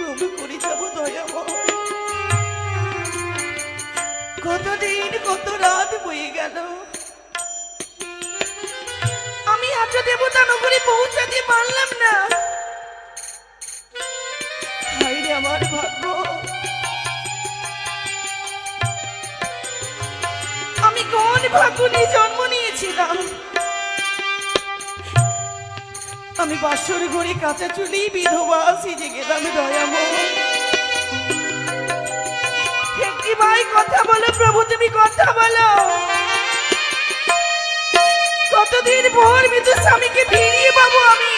অতিক্রম করে যাব দয়াময়। কতদিন কত রাত বয়ে গেল, আমি আজ দেবতা নগরে পৌঁছাতে পারলাম না। হায় রে আমার ভাগ্য, আমি কোন ভাগ্য নিয়ে জন্ম নিয়েছিলাম। আমি বাসর ঘরে কাঁচা চুলি বিধবা সেজে গেলাম দয়াময়। একটি ভাই কথা বলো প্রভু, তুমি কথা বলো। কতদিন পর মৃত স্বামীকে ফিরিয়ে পাবো আমি।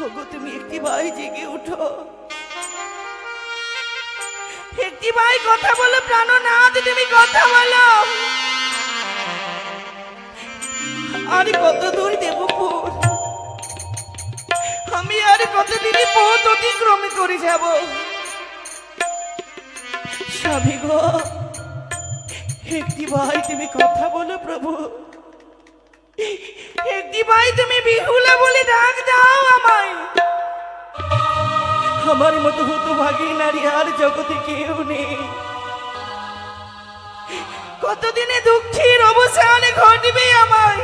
ওগো তুমি একটি ভাই জেগে উঠো, একটি ভাই কথা বলো। প্রাণনাথ তুমি কথা বলো। আর কত দূর দেবপুর, আমি আর কতদিন পথ অতিক্রম করে যাব। স্বামী গো, একটি ভাই তুমি কথা বলো প্রভু। একটি ভাই তুমি বিহুলা বলে ডাক দাও আমায়। আমার মতো হতভাগী নারী আর জগতে কেউ নেই। কতদিনে দুঃখের অবসান ঘটবে আমায়।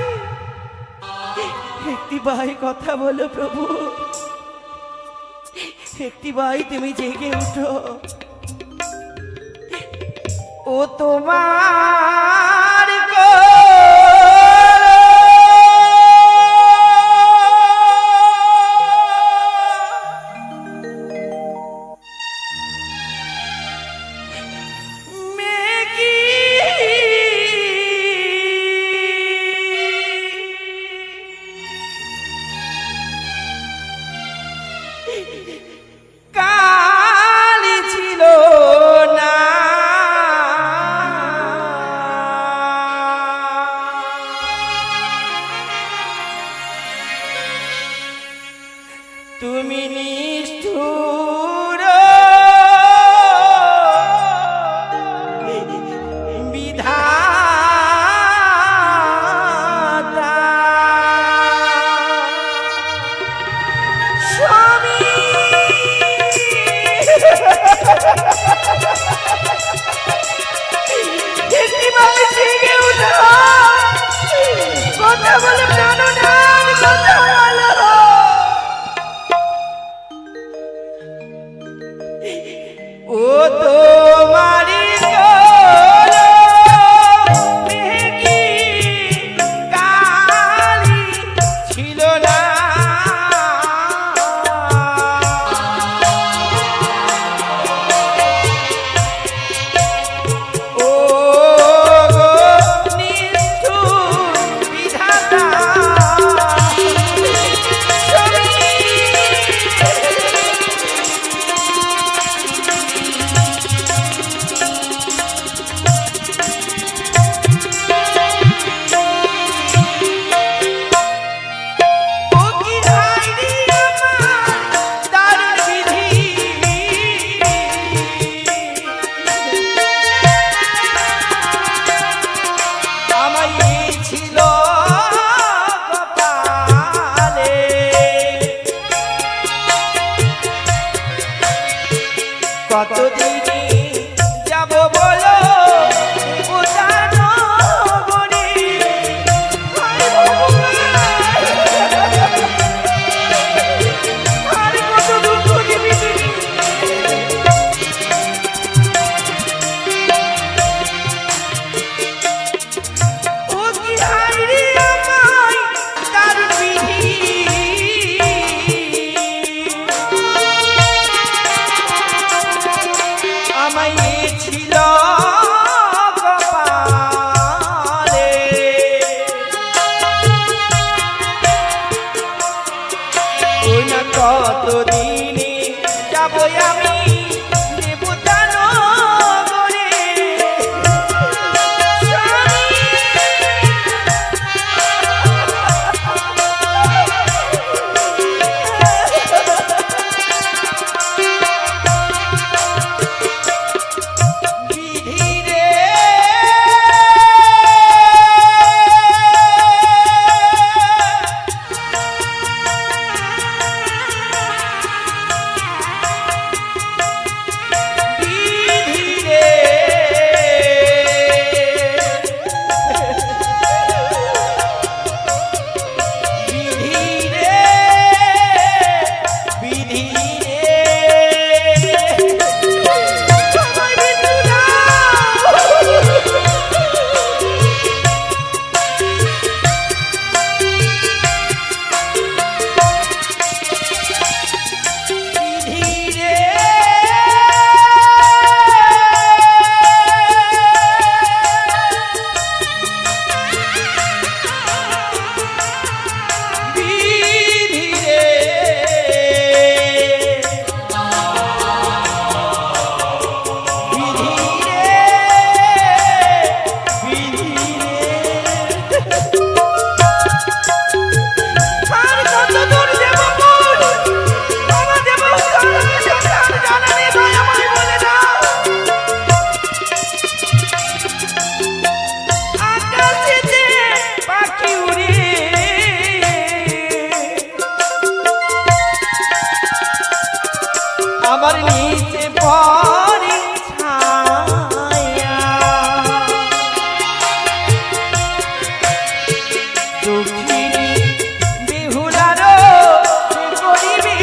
একটি ভাই কথা বলো প্রভু, একটি ভাই তুমি জেগে উঠো। ও তোমার কালি ছিল না, তুমি নিষ্ঠুর বিধাতা। স্বামী জেগে উঠো, কথা বলে প্রাণনাথ কথা বলো। ও তোমারি কালি ছিল না, ও নিষ্ঠুর বিধাতা। কতদিনে যাব বলো নগরে। আর কত দুঃখ দিবি তুমি। ও কি হায় রে আমায় তার বিধি, আমায় ছিল কপালে। ওই না কতদিনে যাব আমি দেবতা নগরে। আবার নিচে পরে ছায়া দুঃখিনী বেহুলারও করিবে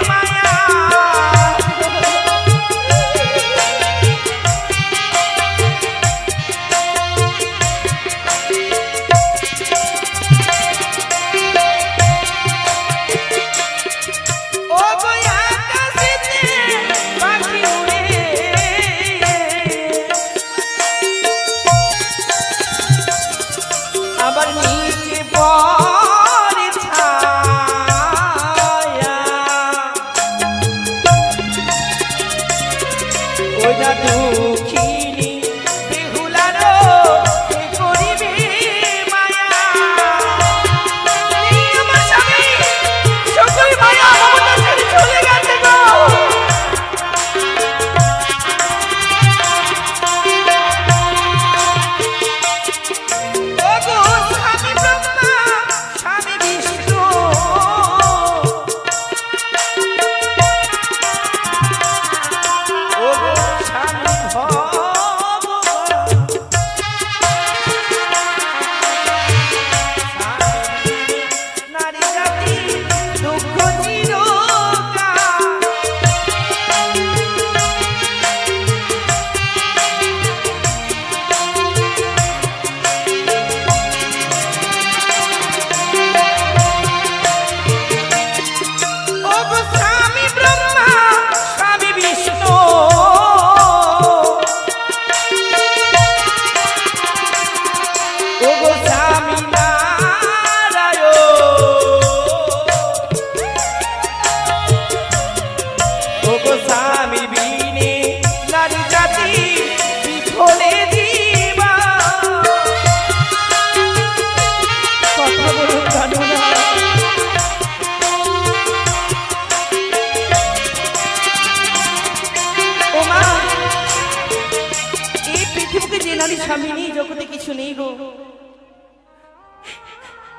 মায়া আবার নিচে পরে ছায়া ওইটা দুঃখিনী বেহুলারও করিবে মায়া এই আমার স্বামী সকল মায়া মমতা ছেড়ে চলে গেছে গো স্বামী নেই জগতে কিছু নেই গো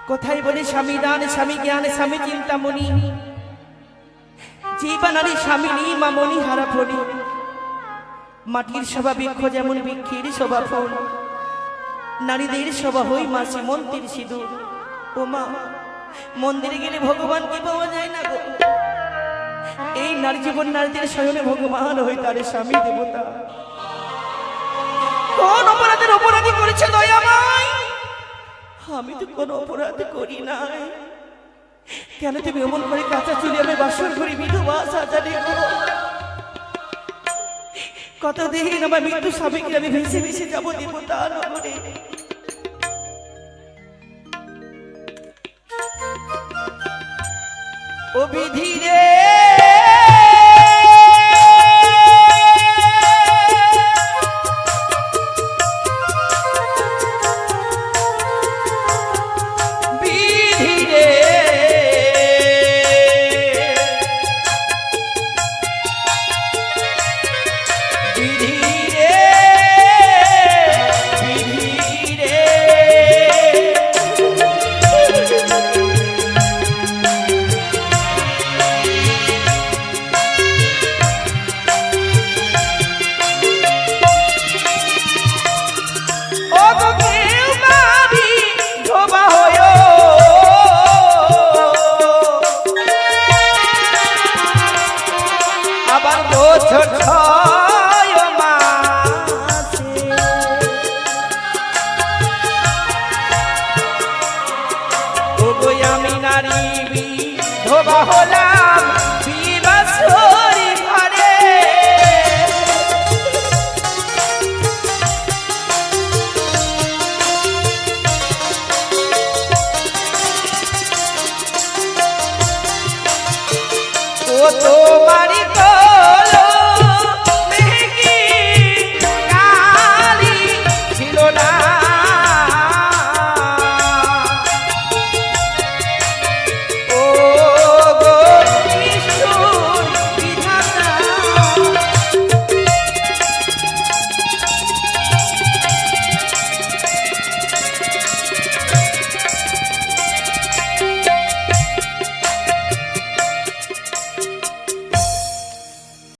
কোথায় বলে স্বামী দান স্বামী জ্ঞান স্বামী চিন্তামণি জীবা নারী স্বামী নেই মামনি হারা ফণি মাটির সভা বৃক্ষ যেমন বৃক্ষের শোভা ফল নারীদের সভা হই মাসি মন্দির সিঁদুর ও মা মন্দিরে গেলে ভগবানকে পাওয়া যায় না গো এই নারী জীবন নারীদের শয়নে ভগবান হই তার স্বামী দেবতা কোন অপরাধের অপরাধী করেছে দয়াময় আমি তো কোনো অপরাধ করি নাই কেন তুমি এমন করে কাঁচা চুলে আমি বাসর করি বিধবা সাজানি কতদিন আমার মৃত্যু স্বামীকে আমি ভেসে ভেসে যাবো দেবতা নগরে ও বিধি রে তোমারি